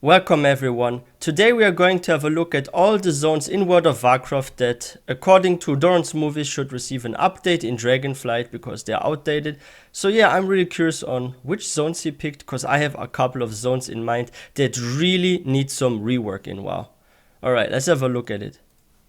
Welcome everyone. Today we are going to have a look at all the zones in World of Warcraft that, according to Doronsmovies, should receive an update in Dragonflight because they're outdated. So yeah, I'm really curious on which zones he picked because I have a couple of zones in mind that really need some rework in WoW. Alright, let's have a look at it.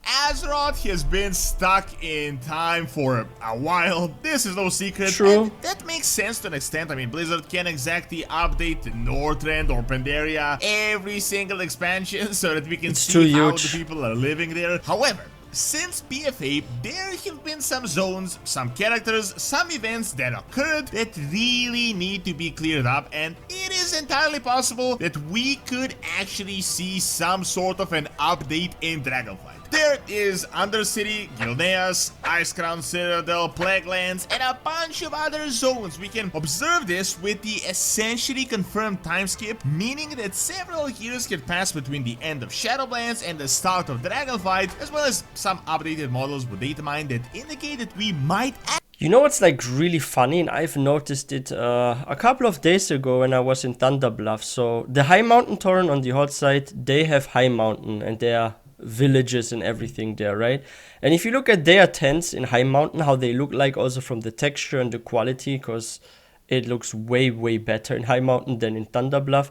Azeroth has been stuck in time for a while, this is no secret. True. And that makes sense to an extent. I mean, Blizzard can't exactly update Northrend or Pandaria every single expansion so that we can see how the people are living there. However, since BFA, there have been some zones, some characters, some events that occurred that really need to be cleared up, and it is entirely possible that we could actually see some sort of an update in Dragonflight. There is Undercity, Gilneas, Icecrown Citadel, Plaguelands, and a bunch of other zones. We can observe this with the essentially confirmed time skip, meaning that several years have passed between the end of Shadowlands and the start of Dragonflight, as well as some updated models with data mine that indicate that we might You know what's like really funny, and I've noticed it a couple of days ago when I was in Thunderbluff. So the High Mountain Torrent on the hot side, they have High Mountain and they are villages and everything there, right? And if you look at their tents in High Mountain, how they look like also from the texture and the quality, because it looks way better in High Mountain than in Thunderbluff.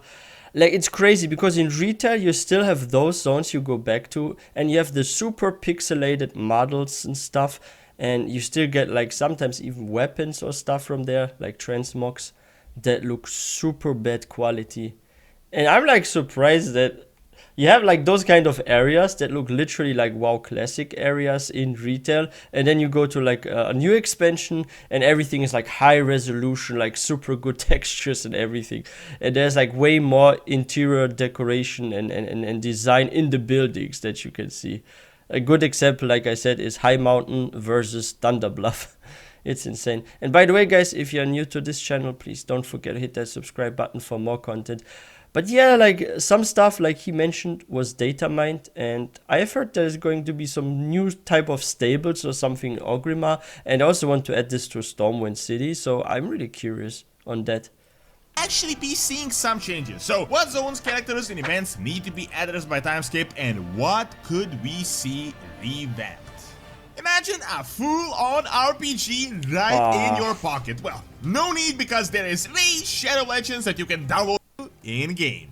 Like, it's crazy because in retail you still have those zones you go back to, and you have the super pixelated models and stuff, and you still get like sometimes even weapons or stuff from there, like transmogs that look super bad quality. And I'm like surprised that you have like those kind of areas that look literally like WoW Classic areas in retail, and then you go to like a new expansion and everything is like high resolution, like super good textures and everything. And there's like way more interior decoration and design in the buildings that you can see. A good example, like I said, is High Mountain versus Thunderbluff. It's insane. And by the way, guys, if you're new to this channel, please don't forget to hit that subscribe button for more content. But yeah, like some stuff like he mentioned was data mined, and I've heard there's going to be some new type of stables or something in Orgrimmar, and I also want to add this to Stormwind City, so I'm really curious on that. Actually be seeing some changes. So what zones, characters, and events need to be addressed by timeskip, and what could we see revamped? Imagine a full-on RPG right in your pocket. Well, no need, because there is Raid Shadow Legends that you can download in-game.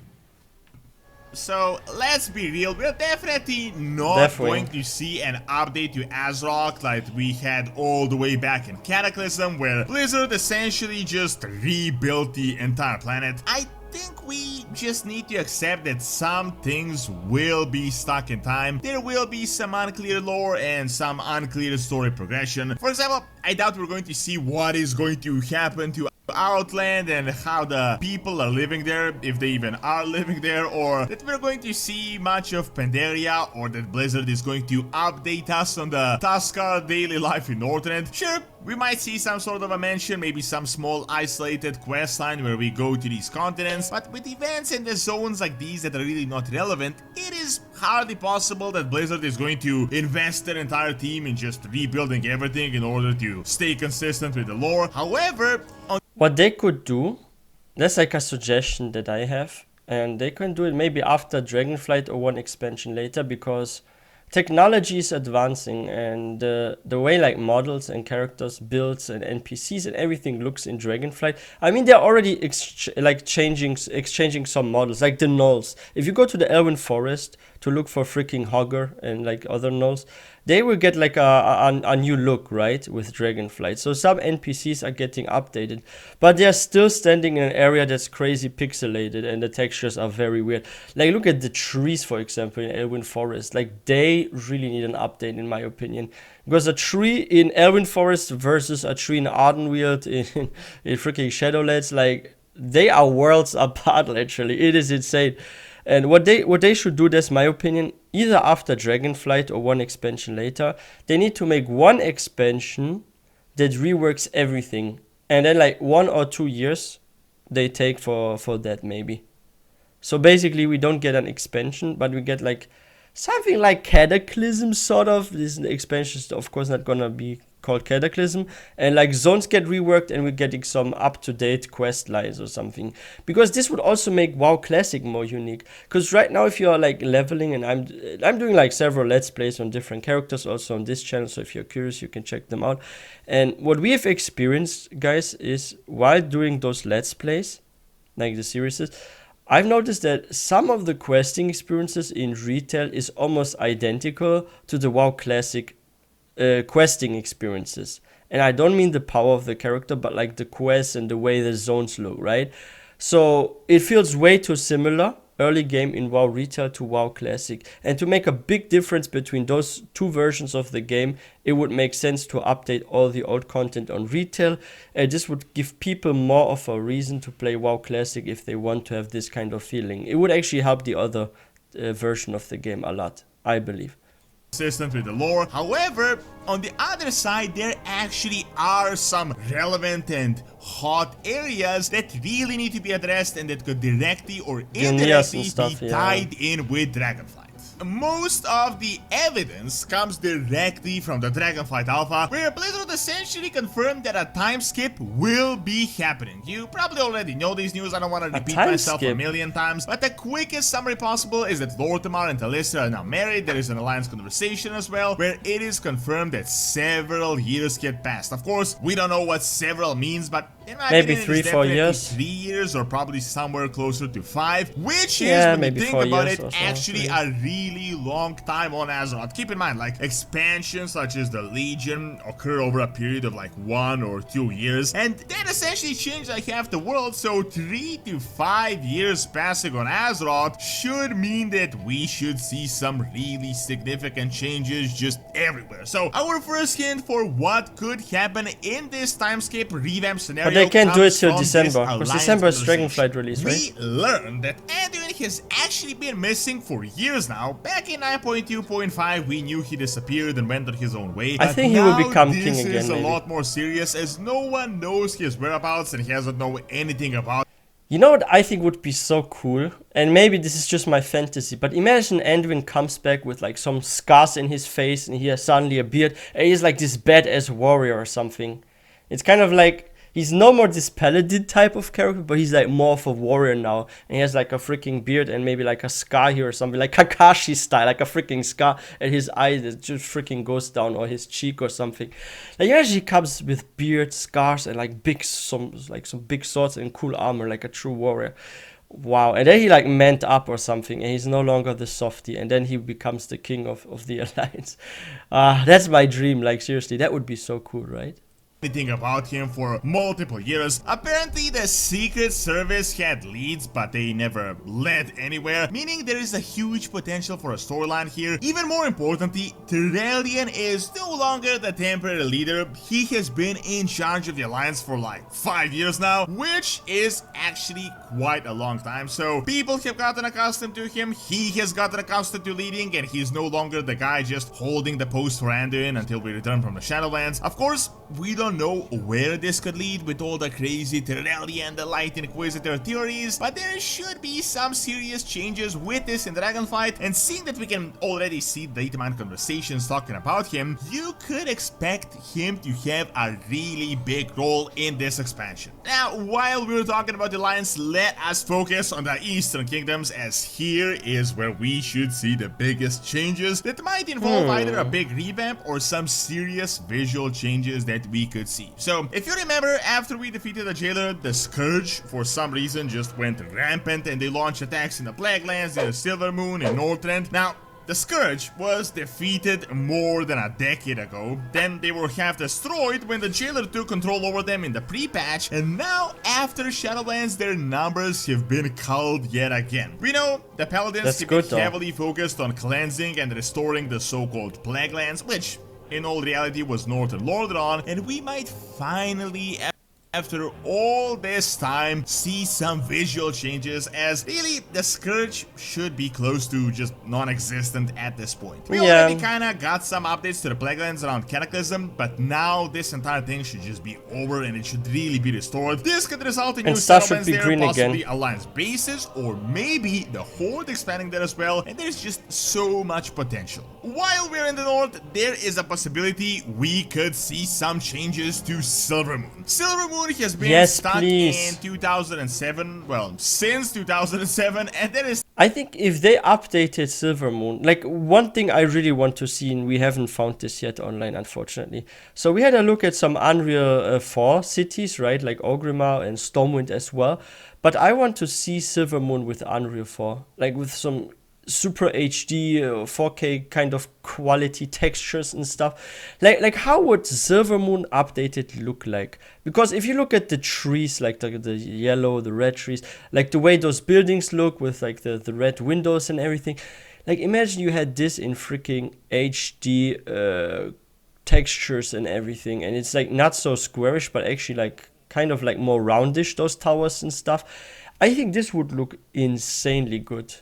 So let's be real, we're definitely not going to see an update to Azeroth like we had all the way back in Cataclysm, where Blizzard essentially just rebuilt the entire planet. I think we just need to accept that some things will be stuck in time. There will be some unclear lore and some unclear story progression. For example, I doubt we're going to see what is going to happen to Outland and how the people are living there, if they even are living there, or that we're going to see much of Pandaria, or that Blizzard is going to update us on the Tuskar daily life in Northrend. Sure, we might see some sort of a mention, maybe some small isolated quest line where we go to these continents, but with events in the zones like these that are really not relevant, it is hardly possible that Blizzard is going to invest their entire team in just rebuilding everything in order to stay consistent with the lore. However, what they could do, that's like a suggestion that I have, and they can do it maybe after Dragonflight or one expansion later, because technology is advancing, and the way like models and characters, builds and NPCs and everything looks in Dragonflight. I mean, they're already exchanging some models, like the gnolls. If you go to the Elven Forest to look for freaking Hogger and like other gnolls, they will get like a new look, right, with Dragonflight. So some NPCs are getting updated, but they're still standing in an area that's crazy pixelated and the textures are very weird. Like, look at the trees, for example, in Elven Forest. Like, they really need an update, in my opinion. Because a tree in Elven Forest versus a tree in Ardenweald in freaking Shadowlands, like, they are worlds apart, literally. It is insane. And what they should do, that's my opinion, either after Dragonflight or one expansion later, they need to make one expansion that reworks everything. And then like 1 or 2 years they take for that maybe. So basically we don't get an expansion, but we get like something like Cataclysm sort of. This expansion is of course not gonna be called Cataclysm, and like zones get reworked and we're getting some up-to-date quest lines or something, because this would also make WoW Classic more unique. Because right now, if you're like leveling, and I'm doing like several let's plays on different characters also on this channel, so if you're curious you can check them out. And what we have experienced, guys, is while doing those let's plays, like the series is, I've noticed that some of the questing experiences in retail is almost identical to the WoW Classic questing experiences. And I don't mean the power of the character, but like the quests and the way the zones look, right? So it feels way too similar, early game in WoW Retail to WoW Classic. And to make a big difference between those two versions of the game, it would make sense to update all the old content on Retail. And this would give people more of a reason to play WoW Classic if they want to have this kind of feeling. It would actually help the other version of the game a lot, I believe. Consistent with the lore. However, on the other side, there actually are some relevant and hot areas that really need to be addressed and that could directly or indirectly be tied in with Dragonflight. Most of the evidence comes directly from the Dragonflight Alpha, where Blizzard essentially confirmed that a time skip will be happening. You probably already know this news, I don't want to repeat myself a million times, but the quickest summary possible is that Lortimer and Talista are now married. There is an alliance conversation as well, where it is confirmed that several years get passed. Of course, we don't know what several means, but in my maybe opinion, 3-4 years. 3 years or probably somewhere closer to 5, which is, when you think about it, actually a really long time on Azeroth. Keep in mind, like, expansions such as the Legion occur over a period of like 1 or 2 years, and that essentially changed like half the world. So 3 to 5 years passing on Azeroth should mean that we should see some really significant changes just everywhere. So our first hint for what could happen in this timescape revamp scenario, but they can't do it till December, because December is Dragonflight release, right? We learned that Anduin has actually been missing for years now. Back in 9.2.5, we knew he disappeared and went on his own way. I think he will become king again. This is a lot more serious, as no one knows his whereabouts and he doesn't know anything about. You know what I think would be so cool? And maybe this is just my fantasy, but imagine Anduin comes back with like some scars in his face and he has suddenly a beard and he's like this badass warrior or something. It's kind of like he's no more this paladin type of character, but he's like more of a warrior now. And he has like a freaking beard and maybe like a scar here or something, like Kakashi style, like a freaking scar at his eye that just freaking goes down, or his cheek or something. Like imagine he comes with beard, scars, and like some big swords and cool armor, like a true warrior. Wow. And then he like manned up or something, and he's no longer the softie, and then he becomes the king of the alliance. That's my dream. Like seriously, that would be so cool, right? Anything about him for multiple years. Apparently the Secret Service had leads, but they never led anywhere, meaning there is a huge potential for a storyline here. Even more importantly, Tyrellian is no longer the temporary leader. He has been in charge of the Alliance for like 5 years now, which is actually quite a long time. So people have gotten accustomed to him, he has gotten accustomed to leading, and he's no longer the guy just holding the post for Anduin until we return from the Shadowlands. Of course, we don't know where this could lead with all the crazy Tyrellian and the Light Inquisitor theories, but there should be some serious changes with this in Dragonflight, and seeing that we can already see Datamine conversations talking about him, you could expect him to have a really big role in this expansion. Now, while we're talking about the Alliance, let us focus on the Eastern Kingdoms, as here is where we should see the biggest changes that might involve either a big revamp or some serious visual changes that we could see. So, if you remember, after we defeated the Jailer, the Scourge, for some reason, just went rampant and they launched attacks in the Plaguelands, in the Silver Moon, in Northrend. Now, the Scourge was defeated more than a decade ago, then they were half destroyed when the Jailer took control over them in the pre-patch, and now after Shadowlands their numbers have been culled yet again. We know the Paladins have been heavily focused on cleansing and restoring the so-called Plaguelands, which in all reality was Northern Lordaeron, and we might finally after all this time, see some visual changes, as really the Scourge should be close to just non-existent at this point. We already kinda got some updates to the Plaguelands around Cataclysm, but now this entire thing should just be over and it should really be restored. This could result in new settlements there, possibly Alliance bases, or maybe the Horde expanding there as well, and there's just so much potential. While we're in the north, there is a possibility we could see some changes to Silvermoon. Silvermoon has been stuck in 2007, well, since 2007, and there is... I think if they updated Silvermoon, like one thing I really want to see, and we haven't found this yet online, unfortunately. So we had a look at some Unreal 4 cities, right, like Orgrimmar and Stormwind as well. But I want to see Silvermoon with Unreal 4, like with some super HD 4K kind of quality textures and stuff. Like how would Silvermoon updated look like? Because if you look at the trees, like the yellow, the red trees, like the way those buildings look with like the red windows and everything, like imagine you had this in freaking HD textures and everything, and it's like not so squarish, but actually like kind of like more roundish, those towers and stuff. I think this would look insanely good.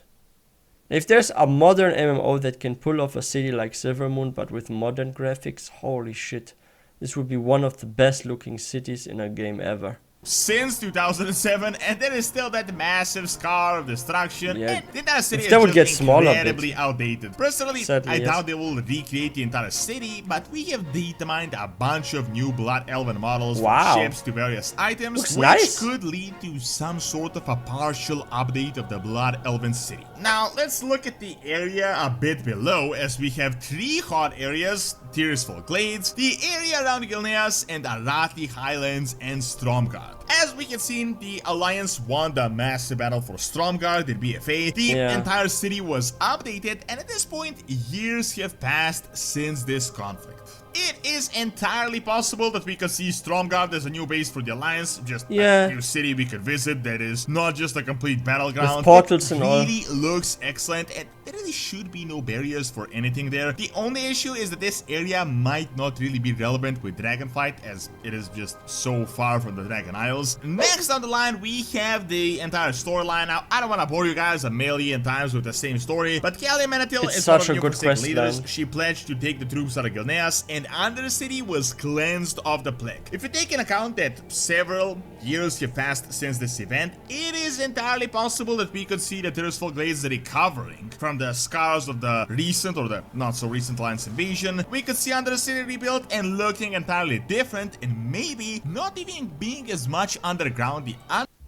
If there's a modern MMO that can pull off a city like Silvermoon but with modern graphics, holy shit. This would be one of the best looking cities in a game ever. Since 2007, and there is still that massive scar of destruction, and the entire city is just incredibly outdated. Personally, I doubt they will recreate the entire city, but we have determined a bunch of new Blood Elven models from ships to various items, which could lead to some sort of a partial update of the Blood Elven city. Now, let's look at the area a bit below, as we have 3 hot areas: Tearsful Glades, the area around Gilneas, and Arathi Highlands and Stromgarde. As we can see, the Alliance won the massive battle for Stromgarde in BFA. The entire city was updated, and at this point, years have passed since this conflict. It is entirely possible that we could see Stromgarde as a new base for the Alliance, just a new city we could visit that is not just a complete battleground. With portals and all. It really looks excellent, and there really should be no barriers for anything there. The only issue is that this area might not really be relevant with Dragonflight, as it is just so far from the Dragon Isles. Next on the line, we have the entire storyline. Now, I don't want to bore you guys a million times with the same story, but Kalia Manatil is one of the new Forsaken leaders. She pledged to take the troops out of Gilneas, and Undercity was cleansed of the plague. If you take into account that several years have passed since this event, it is entirely possible that we could see the Tearsful Glades recovering from the scars of the recent or the not so recent Alliance invasion. We could see Undercity rebuilt and looking entirely different, and maybe not even being as much underground.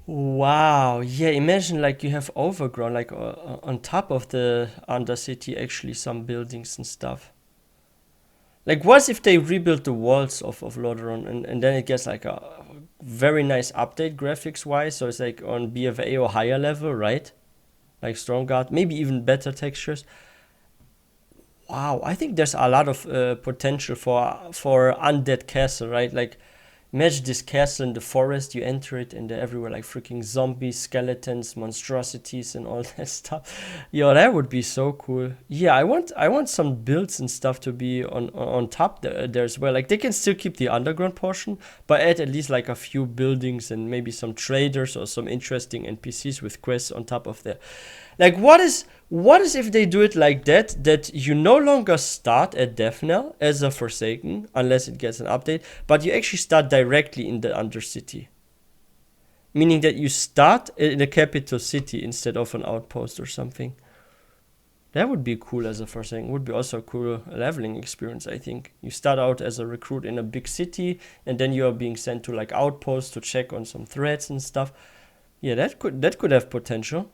Wow, yeah, imagine like you have overgrown, like on top of the Undercity, actually some buildings and stuff. Like, what if they rebuild the walls of Lordaeron and then it gets like a very nice update graphics-wise, so it's like on BFA or higher level, right? Like Stromgarde, maybe even better textures. Wow, I think there's a lot of potential for Undead Castle, right? Like, imagine this castle in the forest, you enter it and they're everywhere like freaking zombies, skeletons, monstrosities and all that stuff. Yo, that would be so cool. Yeah, I want some builds and stuff to be on top there as well. Like they can still keep the underground portion, but add at least like a few buildings and maybe some traders or some interesting NPCs with quests on top of there. Like what is if they do it like that you no longer start at Deathknell as a Forsaken, unless it gets an update, but you actually start directly in the Undercity. Meaning that you start in the capital city instead of an outpost or something. That would be cool as a Forsaken. Would be also a cool leveling experience, I think. You start out as a recruit in a big city, and then you are being sent to like outposts to check on some threats and stuff. Yeah, that could have potential.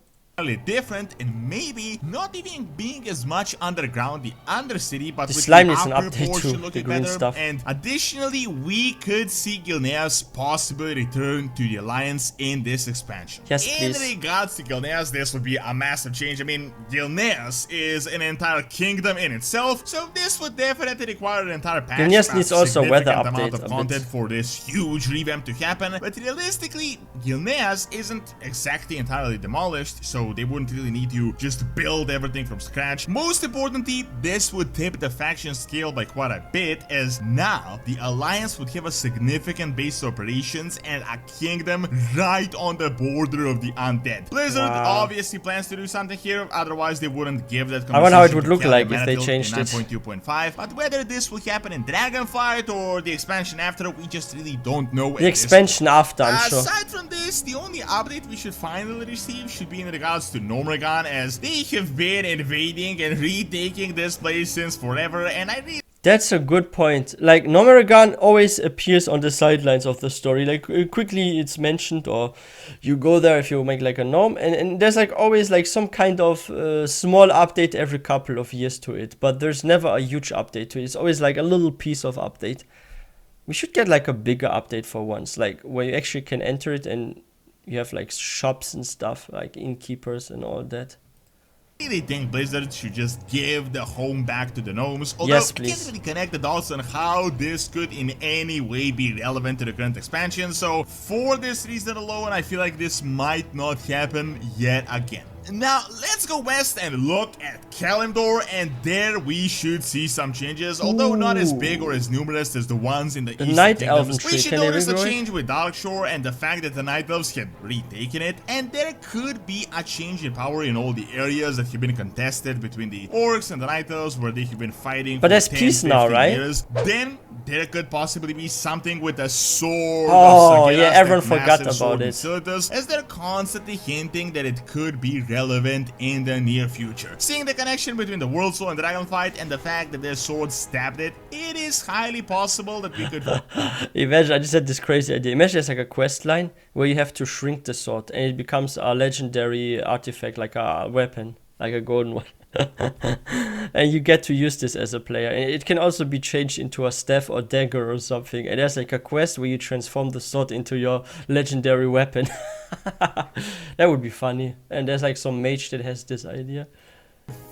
Different, and maybe not even being as much underground, the Undercity, but the with slime the is an upper update portion too, looking the green better. stuff. And additionally, we could see Gilneas possibly return to the Alliance in this expansion. Yes, please. In regards to Gilneas, this would be a massive change. I mean, Gilneas is an entire kingdom in itself, so this would definitely require an entire patch. Gilneas needs also weather amount update of content for this huge revamp to happen. But realistically, Gilneas isn't exactly entirely demolished, so so they wouldn't really need to just build everything from scratch. Most importantly, this would tip the faction scale by quite a bit, as now the Alliance would have a significant base of operations and a kingdom right on the border of the undead. Blizzard obviously plans to do something here, otherwise they wouldn't give that. I wonder how it would look like if they changed it. 9.2.5, but whether this will happen in Dragonflight or the expansion after, we just really don't know. The expansion after, I'm sure. Aside from this, the only update we should finally receive should be in regards to Gnomeregan, as they have been invading and retaking this place since forever, and I really... That's a good point. Like, Gnomeregan always appears on the sidelines of the story. Like, quickly it's mentioned, or you go there if you make like a gnome, and there's like always like some kind of small update every couple of years to it, but there's never a huge update to it. It's always like a little piece of update. We should get like a bigger update for once, like where you actually can enter it and you have like shops and stuff, like innkeepers and all that. I really think Blizzard should just give the home back to the gnomes, although yes, I can't really connect the dots on how this could in any way be relevant to the current expansion, so for this reason alone, I feel like this might not happen yet again. Now, let's go west and look at Kalimdor, and there we should see some changes, although not as big or as numerous as the ones in the Eastern Night Elven Kingdoms. tree. We should notice a change with Darkshore and the fact that the Night Elves had retaken it, and there could be a change in power in all the areas that have been contested between the Orcs and the Night Elves, where they have been fighting for there's 10, peace now, right? years. Then there could possibly be something with the sword of Sageras, yeah, everyone that forgot massive sword about it. Silitus, as they're constantly hinting that it could be relevant in the near future. Seeing the connection between the World Soul and Dragonflight and the fact that their sword stabbed it, it is highly possible that we could... Imagine, I just had this crazy idea. Imagine there's like a quest line where you have to shrink the sword and it becomes a legendary artifact, like a weapon, like a golden one. And you get to use this as a player, and it can also be changed into a staff or dagger or something, and there's like a quest where you transform the sword into your legendary weapon. That would be funny. And there's like some mage that has this idea.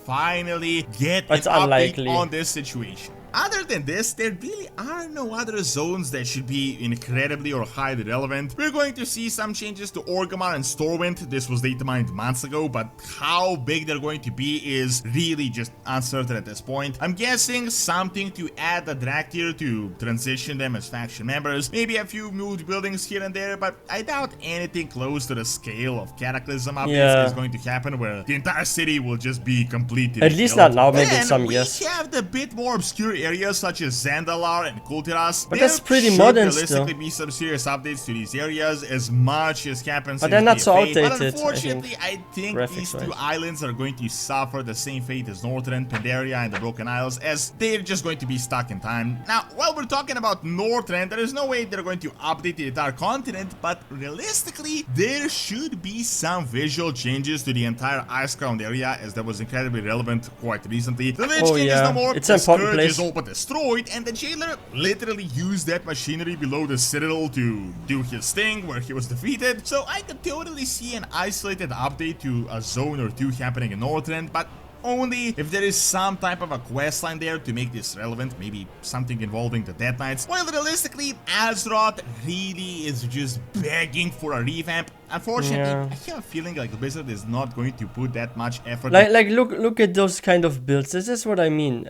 Finally get an update on this situation. Other than this, there really are no other zones that should be incredibly or highly relevant. We're going to see some changes to Orgrimmar and Stormwind. This was datamined months ago, but how big they're going to be is really just uncertain at this point. I'm guessing something to add the Draktyr to transition them as faction members. Maybe a few moved buildings here and there, but I doubt anything close to the scale of Cataclysm updates is going to happen, where the entire city will just be completely at least not now, maybe in some years. We have the bit more obscure areas such as Zandalar and Kultiras. But that's pretty modern still. Realistically be some serious updates to these areas, as much as happens. But they're not so outdated. But unfortunately, I think these two islands are going to suffer the same fate as Northrend, Pandaria, and the Broken Isles, as they're just going to be stuck in time. Now, while we're talking about Northrend, there is no way they're going to update the entire continent, but realistically, there should be some visual changes to the entire Icecrowned area, as that was incredibly relevant quite recently. The Lich King is no more. It's an important place. Is all but destroyed, and the Jailer literally used that machinery below the Citadel to do his thing where he was defeated. So I could totally see an isolated update to a zone or two happening in Northrend, but only if there is some type of a quest line there to make this relevant, maybe something involving the Death Knights. While realistically, Azeroth really is just begging for a revamp. Unfortunately, I have a feeling like Blizzard is not going to put that much effort. Like look at those kind of builds. This is what I mean.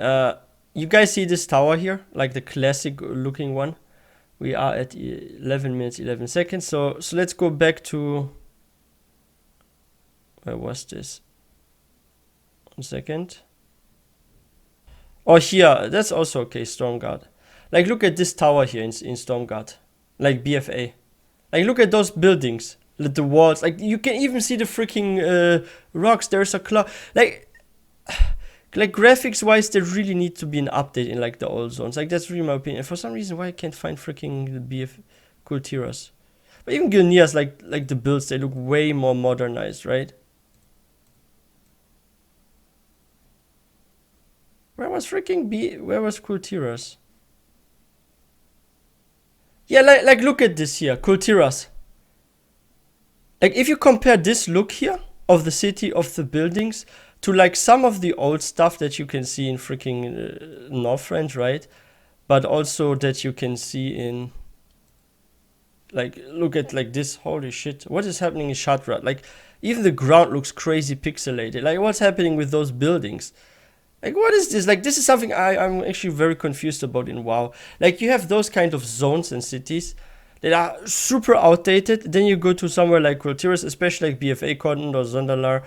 You guys see this tower here, like the classic looking one? We are at 11 minutes 11 seconds. So let's go back to, where was this? 1 second. Oh, here, that's also okay. Stormguard. Like, look at this tower here in Stormguard, like BFA. Like, look at those buildings, like the walls. Like, you can even see the freaking rocks. There's a cloud. Like graphics wise, there really need to be an update in like the old zones. Like, that's really my opinion. And for some reason, why I can't find freaking the BF Kultiras. But even Gilneas, like the builds, they look way more modernized, right? Where was freaking where was Kultiras? Yeah, like look at this here, Kultiras. Like, if you compare this look here of the city, of the buildings, to like some of the old stuff that you can see in freaking Northrend, right? But also that you can see in, like, look at like this. Holy shit, what is happening in Shadra? Like, Even the ground looks crazy pixelated. Like, what's happening with those buildings? Like, what is this? Like, this is something I'm actually very confused about in WoW. Like, you have those kind of zones and cities that are super outdated. Then you go to somewhere like Kultiris, especially like BFA content or Zondalar,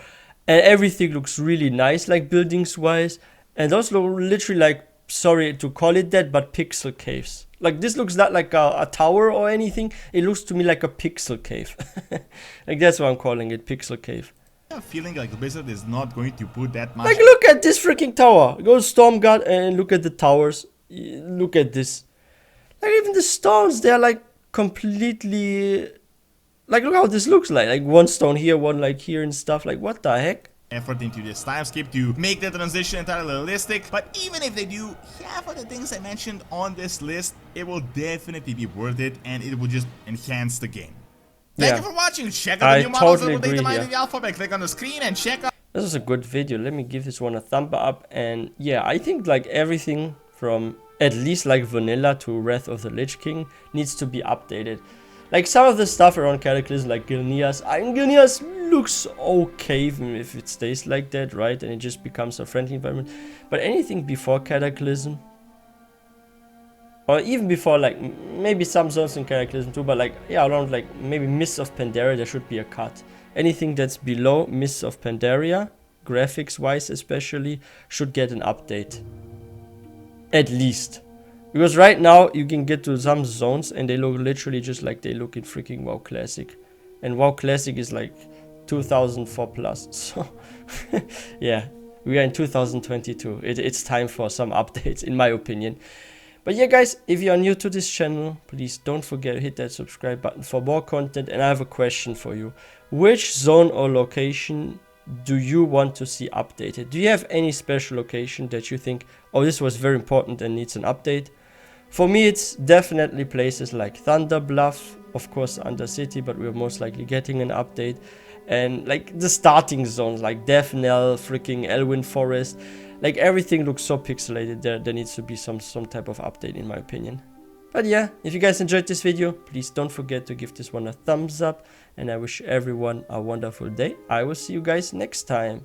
and everything looks really nice, like buildings-wise. And those look literally like, sorry to call it that, but pixel caves. Like, this looks not like a tower or anything. It looks to me like a pixel cave. Like, that's what I'm calling it, pixel cave. I'm feeling like Blizzard is not going to put that much. Like, look at this freaking tower. Go Stormguard and look at the towers. Look at this. Like, even the stones, they're like completely... Like, look how this looks like. Like, one stone here, one like here and stuff. Like, what the heck? Effort into this time skip to make the transition entirely realistic, but even if they do half of the things I mentioned on this list, it will definitely be worth it and it will just enhance the game. Thank you for watching. Check out the new models that will take them out of the alpha by click on the screen and check out. This is a good video. Let me give this one a thumb up. And yeah, I think like everything from at least like vanilla to Wrath of the Lich King needs to be updated. Like some of the stuff around Cataclysm, like Gilneas, Gilneas looks okay even if it stays like that, right? And it just becomes a friendly environment. But anything before Cataclysm, or even before, like maybe some zones in Cataclysm too, but like yeah, around like maybe Mists of Pandaria, there should be a cut. Anything that's below Mists of Pandaria, graphics wise especially, should get an update. At least. Because right now you can get to some zones and they look literally just like they look in freaking WoW Classic. And WoW Classic is like 2004 plus. So yeah, we are in 2022. It's time for some updates in my opinion. But yeah guys, if you are new to this channel, please don't forget to hit that subscribe button for more content. And I have a question for you. Which zone or location do you want to see updated? Do you have any special location that you think, oh, this was very important and needs an update? For me, it's definitely places like Thunder Bluff, of course Undercity, but we're most likely getting an update. And like the starting zones like Deathknell, freaking Elwyn Forest. Like everything looks so pixelated, there needs to be some type of update in my opinion. But yeah, if you guys enjoyed this video, please don't forget to give this one a thumbs up. And I wish everyone a wonderful day. I will see you guys next time.